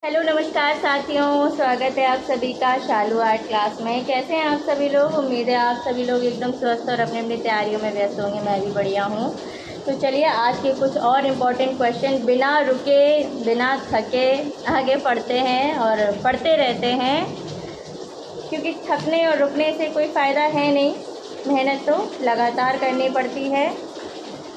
Hello नमस्कार साथियों, स्वागत है आप सभी का शालू आर्ट क्लास में। कैसे हैं आप सभी लोग? उम्मीद है आप सभी लोग एकदम स्वस्थ और अपनी अपनी तैयारियों में व्यस्त होंगे। मैं भी बढ़िया हूँ। तो चलिए आज के कुछ और इम्पोर्टेंट क्वेश्चन बिना रुके बिना थके आगे पढ़ते हैं और पढ़ते रहते हैं, क्योंकि थकने और रुकने से कोई फ़ायदा है नहीं। मेहनत तो लगातार करनी पड़ती है।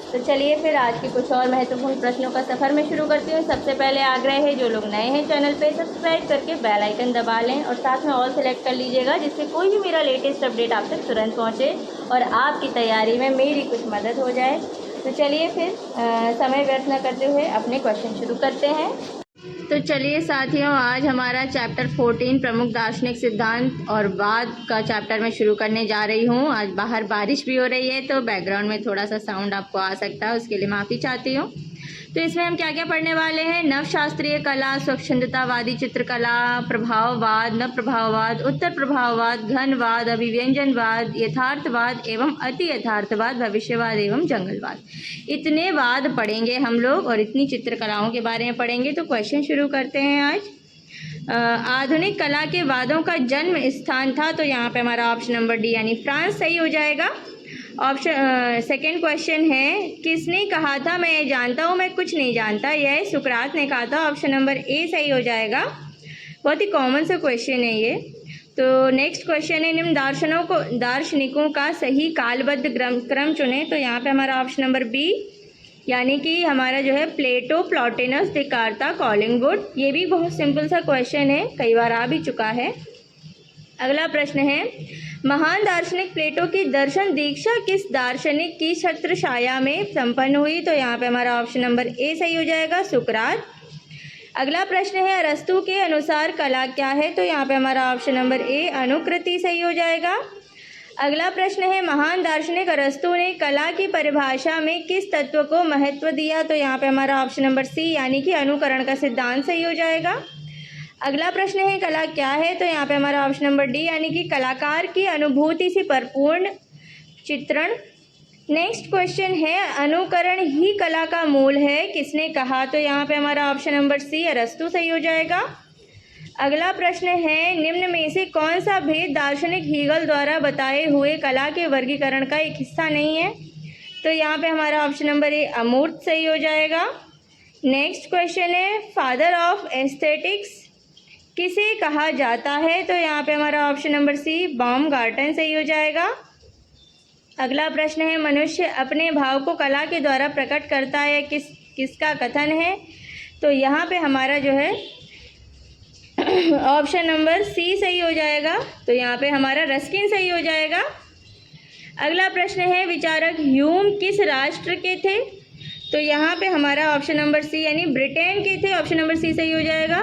तो चलिए फिर आज के कुछ और महत्वपूर्ण प्रश्नों का सफ़र मैं शुरू करती हूँ। सबसे पहले आग्रह है, जो लोग नए हैं चैनल पे सब्सक्राइब करके बेल आइकन दबा लें और साथ में ऑल सेलेक्ट कर लीजिएगा, जिससे कोई भी मेरा लेटेस्ट अपडेट आप तक तुरंत पहुँचे और आपकी तैयारी में मेरी कुछ मदद हो जाए। तो चलिए फिर समय व्यर्थ न करते हुए अपने क्वेश्चन शुरू करते हैं। तो चलिए साथियों, आज हमारा चैप्टर 14 प्रमुख दार्शनिक सिद्धांत और वाद का चैप्टर मैं शुरू करने जा रही हूँ। आज बाहर बारिश भी हो रही है, तो बैकग्राउंड में थोड़ा सा साउंड आपको आ सकता है, उसके लिए माफ़ी चाहती हूँ। तो इसमें हम क्या क्या पढ़ने वाले हैं? नवशास्त्रीय कला, स्वच्छंदतावादी चित्रकला, प्रभाववाद, नव प्रभाववाद, उत्तर प्रभाववाद, घनवाद, अभिव्यंजनवाद, यथार्थवाद एवं अति यथार्थवाद, भविष्यवाद एवं जंगलवाद। इतने वाद पढ़ेंगे हम लोग और इतनी चित्रकलाओं के बारे में पढ़ेंगे। तो क्वेश्चन शुरू करते हैं आज। आधुनिक कला के वादों का जन्म स्थान था, तो यहाँ पे हमारा ऑप्शन नंबर डी यानी फ्रांस सही हो जाएगा। ऑप्शन सेकेंड क्वेश्चन है, किसने कहा था मैं ये जानता हूँ मैं कुछ नहीं जानता? यह सुकरात ने कहा था। ऑप्शन नंबर ए सही हो जाएगा। बहुत ही कॉमन सा क्वेश्चन है ये। तो नेक्स्ट क्वेश्चन है, निम्न दार्शनिकों का सही कालबद्ध क्रम चुने, तो यहाँ पे हमारा ऑप्शन नंबर बी यानी कि हमारा जो है प्लेटो, प्लॉटिनस, दिकार्ता, कॉलिंगवुड। ये भी बहुत सिंपल सा क्वेश्चन है, कई बार आ भी चुका है। अगला प्रश्न है, महान दार्शनिक प्लेटो की दर्शन दीक्षा किस दार्शनिक की छत्र छाया में संपन्न हुई? तो यहाँ पे हमारा ऑप्शन नंबर ए सही हो जाएगा, सुकरात। अगला प्रश्न है, अरस्तु के अनुसार कला क्या है? तो यहाँ पे हमारा ऑप्शन नंबर ए अनुकृति सही हो जाएगा। अगला प्रश्न है, महान दार्शनिक अरस्तु ने कला की परिभाषा में किस तत्व को महत्व दिया? तो यहाँ पे हमारा ऑप्शन नंबर सी यानी कि अनुकरण का सिद्धांत सही हो जाएगा। अगला प्रश्न है, कला क्या है? तो यहाँ पे हमारा ऑप्शन नंबर डी यानी कि कलाकार की अनुभूति से परिपूर्ण चित्रण। नेक्स्ट क्वेश्चन है, अनुकरण ही कला का मूल है, किसने कहा? तो यहाँ पे हमारा ऑप्शन नंबर सी अरस्तु सही हो जाएगा। अगला प्रश्न है, निम्न में से कौन सा भेद दार्शनिक हीगल द्वारा बताए हुए कला के वर्गीकरण का एक हिस्सा नहीं है? तो यहाँ पे हमारा ऑप्शन नंबर ए अमूर्त सही हो जाएगा। नेक्स्ट क्वेश्चन है, फादर ऑफ एस्थेटिक्स किसे कहा जाता है? तो यहाँ पे हमारा ऑप्शन नंबर सी बाउमगार्टन सही हो जाएगा। अगला प्रश्न है, मनुष्य अपने भाव को कला के द्वारा प्रकट करता है, किसका कथन है? तो यहाँ पे हमारा जो है ऑप्शन नंबर सी सही हो जाएगा। तो यहाँ पे हमारा रस्किन सही हो जाएगा। अगला प्रश्न है, विचारक ह्यूम किस राष्ट्र के थे? तो यहाँ पे हमारा ऑप्शन नंबर सी यानी ब्रिटेन के थे। ऑप्शन नंबर सी सही हो जाएगा।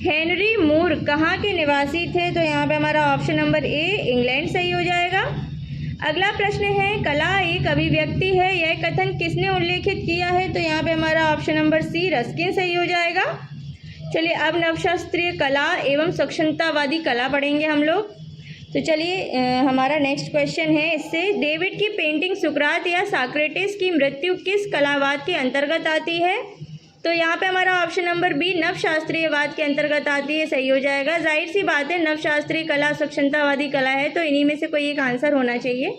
हेनरी मूर कहाँ के निवासी थे? तो यहाँ पे हमारा ऑप्शन नंबर ए इंग्लैंड सही हो जाएगा। अगला प्रश्न है, कला एक अभिव्यक्ति है, यह कथन किसने उल्लेखित किया है? तो यहाँ पे हमारा ऑप्शन नंबर सी रस्किन सही हो जाएगा। चलिए अब नवशास्त्रीय कला एवं स्वच्छंदतावादी कला पढ़ेंगे हम लोग। तो चलिए हमारा नेक्स्ट क्वेश्चन है, इससे डेविड की पेंटिंग सुकरात या साक्रेटिस की मृत्यु किस कलावाद के अंतर्गत आती है? तो यहाँ पे हमारा ऑप्शन नंबर बी नवशास्त्रीयवाद के अंतर्गत आती है, सही हो जाएगा। जाहिर सी बात है, नवशास्त्रीय कला स्वच्छंदतावादी कला है, तो इन्हीं में से कोई एक आंसर होना चाहिए।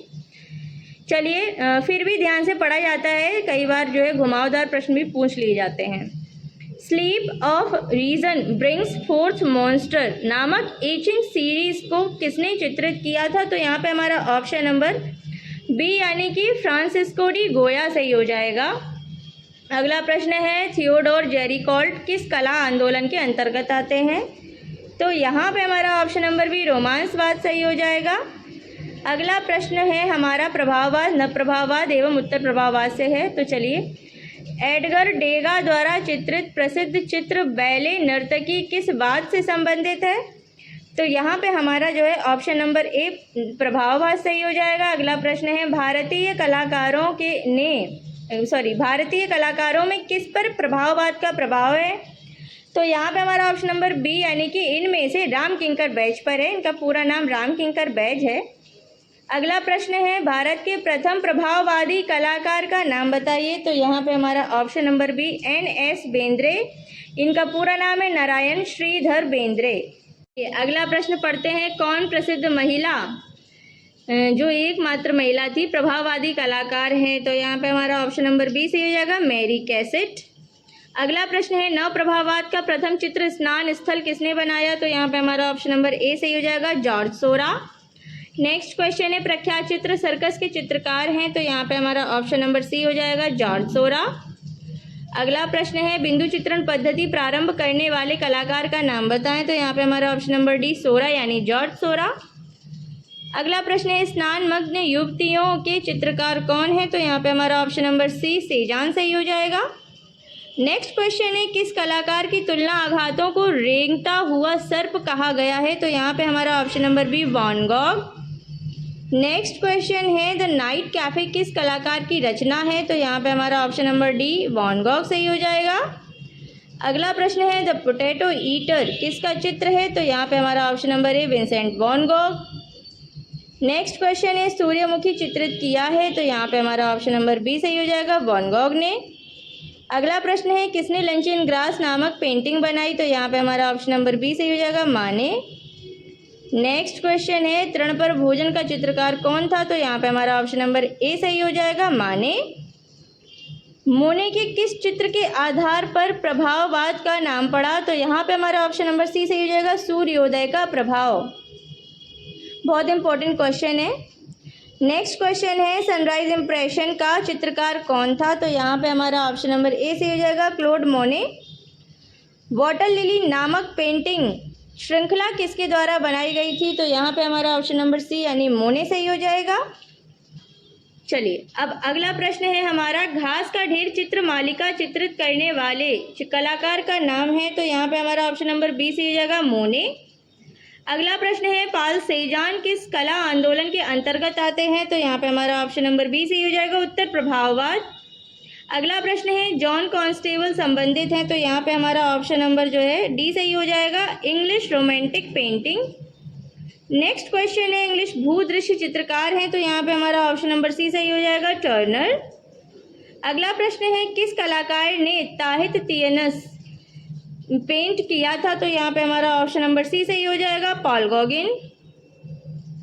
चलिए फिर भी ध्यान से पढ़ा जाता है, कई बार जो है घुमावदार प्रश्न भी पूछ लिए जाते हैं। Sleep of reason brings forth monster नामक एचिंग सीरीज को किसने चित्रित किया था? तो यहाँ पे हमारा ऑप्शन नंबर बी यानी कि फ्रांसिस्को डी गोया सही हो जाएगा। अगला प्रश्न है, थियोडोर जेरिकॉल्ट किस कला आंदोलन के अंतर्गत आते हैं? तो यहाँ पे हमारा ऑप्शन नंबर बी रोमांसवाद सही हो जाएगा। अगला प्रश्न है हमारा, प्रभाववाद, नव प्रभाववाद एवं उत्तर प्रभाववाद से है। तो चलिए, एडगर डेगा द्वारा चित्रित प्रसिद्ध चित्र बैले नर्तकी किस वाद से संबंधित है? तो यहाँ पे हमारा जो है ऑप्शन नंबर ए प्रभाववाद सही हो जाएगा। अगला प्रश्न है, भारतीय कलाकारों में किस पर प्रभाववाद का प्रभाव है? तो यहाँ पे हमारा ऑप्शन नंबर बी यानी कि इनमें से राम किंकर बैज पर है। इनका पूरा नाम राम किंकर बैज है। अगला प्रश्न है, भारत के प्रथम प्रभाववादी कलाकार का नाम बताइए। तो यहाँ पे हमारा option number B N S Bendre इनका पूरा नाम है नारायण श्रीधर बेंद्रे। अगला प्रश्न पढ़ते हैं, कौन प्रसिद्ध महिला जो एकमात्र महिला थी प्रभाववादी कलाकार है? तो यहाँ पे हमारा ऑप्शन नंबर बी सही हो जाएगा, मैरी कैसेट। अगला प्रश्न है, नव प्रभाववाद का प्रथम चित्र स्नान स्थल किसने बनाया? तो यहाँ पे हमारा ऑप्शन नंबर ए सही हो जाएगा, जॉर्ज सोरा। नेक्स्ट क्वेश्चन है, प्रख्यात चित्र सर्कस के चित्रकार हैं? तो यहाँ पे हमारा ऑप्शन नंबर सी हो जाएगा, जॉर्ज सोरा। अगला प्रश्न है, बिंदु चित्रण पद्धति प्रारंभ करने वाले कलाकार का नाम बताएं? तो यहाँ पे हमारा ऑप्शन नंबर डी सोरा यानी जॉर्ज सोरा। अगला प्रश्न है, स्नान मग्न युवतियों के चित्रकार कौन है? तो यहाँ पे हमारा ऑप्शन नंबर सी सेजान सही हो जाएगा। नेक्स्ट क्वेश्चन है, किस कलाकार की तुलना आघातों को रेंगता हुआ सर्प कहा गया है? तो यहाँ पे हमारा option number B Van Gogh. Next question है, द नाइट कैफे किस कलाकार की रचना है? तो यहाँ पे हमारा option number D Van Gogh सही हो जाएगा। अगला प्रश्न है, द पोटैटो ईटर किसका चित्र है? तो यहाँ पे हमारा option number A Vincent Van Gogh. Next question है, सूर्यमुखी चित्रित किया है? तो यहाँ पे हमारा ऑप्शन नंबर बी सही हो जाएगा, वैन गॉग ने। अगला प्रश्न है, किसने लंच इन ग्रास नामक पेंटिंग बनाई? तो यहाँ पे हमारा ऑप्शन नंबर बी सही हो जाएगा, माँ ने। नेक्स्ट क्वेश्चन है, तृण पर भोजन का चित्रकार कौन था? तो यहाँ पे हमारा ऑप्शन नंबर ए सही हो जाएगा, माँ ने। मोने के किस चित्र के आधार पर प्रभाववाद का नाम पड़ा? तो यहाँ पे हमारा ऑप्शन नंबर सी सही हो जाएगा, सूर्योदय का प्रभाव। बहुत इंपॉर्टेंट क्वेश्चन है। नेक्स्ट क्वेश्चन है, सनराइज इंप्रेशन का चित्रकार कौन था? तो यहाँ पे हमारा ऑप्शन नंबर ए सही हो जाएगा, क्लोड मोने। वाटर लिली नामक पेंटिंग श्रृंखला किसके द्वारा बनाई गई थी? तो यहाँ पे हमारा ऑप्शन नंबर सी यानी मोने सही हो जाएगा। चलिए अब अगला प्रश्न है हमारा, घास का ढेर चित्र मालिका चित्रित करने वाले कलाकार का नाम है? तो यहाँ पे हमारा ऑप्शन नंबर बी सही हो जाएगा, मोने। अगला प्रश्न है, पाल सेजान किस कला आंदोलन के अंतर्गत आते हैं? तो यहाँ पे हमारा ऑप्शन नंबर बी सही हो जाएगा, उत्तर प्रभाववाद। अगला प्रश्न है, जॉन कॉन्स्टेबल संबंधित हैं? तो यहाँ पे हमारा ऑप्शन नंबर जो है डी सही हो जाएगा, English romantic painting. Next question है, इंग्लिश भूदृश्य चित्रकार हैं? तो यहाँ पे हमारा ऑप्शन नंबर सी सही हो जाएगा, टर्नर। अगला प्रश्न है, किस कलाकार ने ताहित तियनस पेंट किया था? तो यहाँ पे हमारा ऑप्शन नंबर सी सही हो जाएगा, पॉल गॉगिन।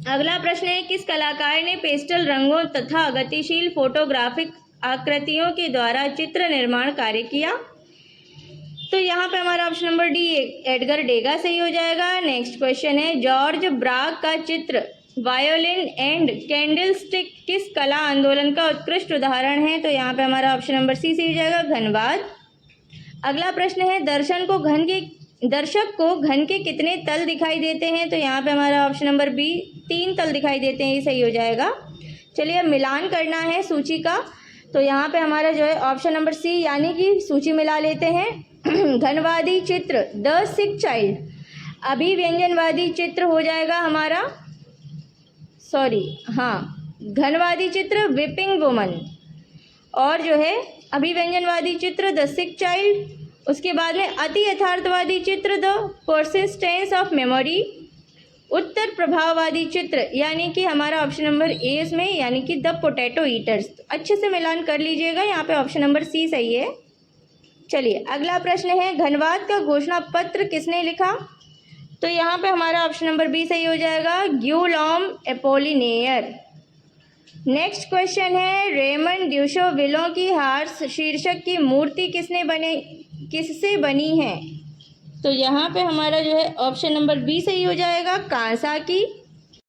अगला प्रश्न है, किस कलाकार ने पेस्टल रंगों तथा गतिशील फोटोग्राफिक आकृतियों के द्वारा चित्र निर्माण कार्य किया? तो यहाँ पे हमारा ऑप्शन नंबर डी एडगर डेगा सही हो जाएगा। नेक्स्ट क्वेश्चन है, जॉर्ज ब्राग का चित्र वायोलिन एंड कैंडलस्टिक किस कला आंदोलन का उत्कृष्ट उदाहरण है? तो यहाँ पे हमारा ऑप्शन नंबर सी सही हो जाएगा, धन्यवाद। अगला प्रश्न है, दर्शक को घन के कितने तल दिखाई देते हैं? तो यहाँ पे हमारा ऑप्शन नंबर बी 3 तल दिखाई देते हैं, ये सही हो जाएगा। चलिए अब मिलान करना है सूची का। तो यहाँ पे हमारा जो है ऑप्शन नंबर सी यानी कि सूची मिला लेते हैं। घनवादी चित्र द सिक चाइल्ड, अभिव्यंजनवादी चित्र हो जाएगा हमारा, घनवादी चित्र विपिंग वुमन, और जो है अभिव्यंजनवादी चित्र द सिक चाइल्ड। उसके बाद में अति यथार्थवादी चित्र द परसिस्टेंस ऑफ मेमोरी। उत्तर प्रभाववादी चित्र यानी कि हमारा ऑप्शन नंबर ए इसमें यानी कि द पोटैटो ईटर्स। अच्छे से मिलान कर लीजिएगा, यहाँ पे ऑप्शन नंबर सी सही है। चलिए अगला प्रश्न है, घनवाद का घोषणा पत्र किसने लिखा? तो यहाँ पे हमारा ऑप्शन नंबर बी सही हो जाएगा, ग्यूलॉम एपोलिनेयर। नेक्स्ट क्वेश्चन है, रेमंड ड्यूशोविलों की हार्स शीर्षक की मूर्ति किससे बनी है? तो यहाँ पे हमारा जो है ऑप्शन नंबर बी सही हो जाएगा, कांसा की।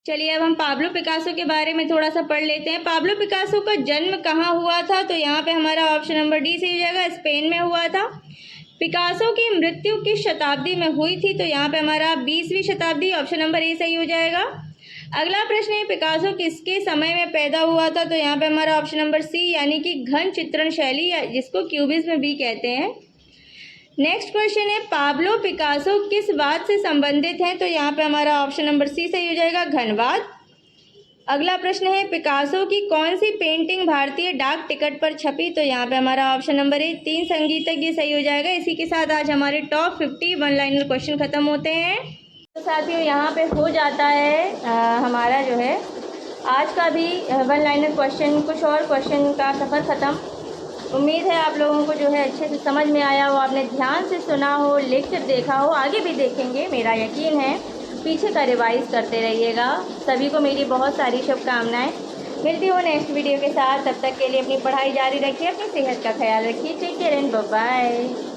चलिए अब हम पाब्लो पिकासो के बारे में थोड़ा सा पढ़ लेते हैं। पाब्लो पिकासो का जन्म कहाँ हुआ था? तो यहाँ पे हमारा ऑप्शन नंबर डी सही हो जाएगा, स्पेन में हुआ था। पिकासो की मृत्यु किस शताब्दी में हुई थी? तो यहाँ पे हमारा 20वीं शताब्दी, ऑप्शन नंबर ए सही हो जाएगा। अगला प्रश्न है, पिकासो किसके समय में पैदा हुआ था? तो यहाँ पे हमारा ऑप्शन नंबर सी यानी कि घन चित्रण शैली जिसको क्यूबिज्म भी कहते हैं। नेक्स्ट क्वेश्चन है, पाब्लो पिकासो किस वाद से संबंधित हैं? तो यहाँ पे हमारा ऑप्शन नंबर सी सही हो जाएगा, घनवाद। अगला प्रश्न है, पिकासो की कौन सी पेंटिंग भारतीय डाक टिकट पर छपी? तो यहाँ पे हमारा ऑप्शन नंबर ए 3 संगीतज्ञ सही हो जाएगा। इसी के साथ आज हमारे टॉप 50 वन लाइनर क्वेश्चन खत्म होते हैं। तो साथियों यहाँ पे हो जाता है हमारा जो है आज का भी वन लाइनर क्वेश्चन, कुछ और क्वेश्चन का सफ़र ख़त्म। उम्मीद है आप लोगों को जो है अच्छे से समझ में आया हो, आपने ध्यान से सुना हो, लेक्चर देखा हो, आगे भी देखेंगे मेरा यकीन है। पीछे का रिवाइज़ करते रहिएगा। सभी को मेरी बहुत सारी शुभकामनाएं। मिलती हूँ नेक्स्ट वीडियो के साथ। तब तक के लिए अपनी पढ़ाई जारी रखिए, अपनी सेहत का ख्याल रखिए। Take care and bye bye.